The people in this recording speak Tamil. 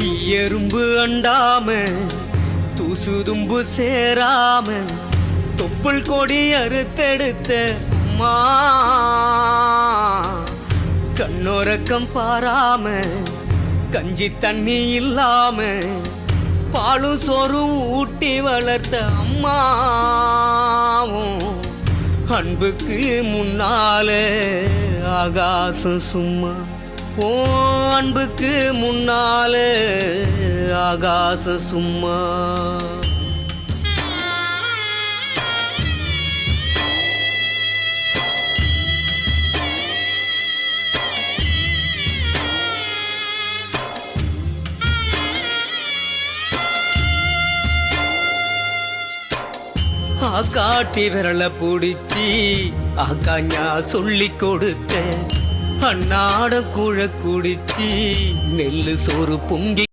எறும்பு அண்டாம தூசுதும்பு சேராம தொப்புள் கொடி அறுத்தெடுத்த அம்மா, கண்ணோரக்கம் பாராம கஞ்சி தண்ணி இல்லாம பாலும் சோறும் ஊட்டி வளர்த்த அம்மாவும் அன்புக்கு முன்னால ஆகாசம் சும்மா. ஓ அன்புக்கு முன்னால ஆகாசம் சும்மா. காட்டி விரல பிடிச்சி ஆக்காஞா சொல்லி கொடுத்த அன்னாட குழ குடிச்சி நெல்லு சோறு பொங்கி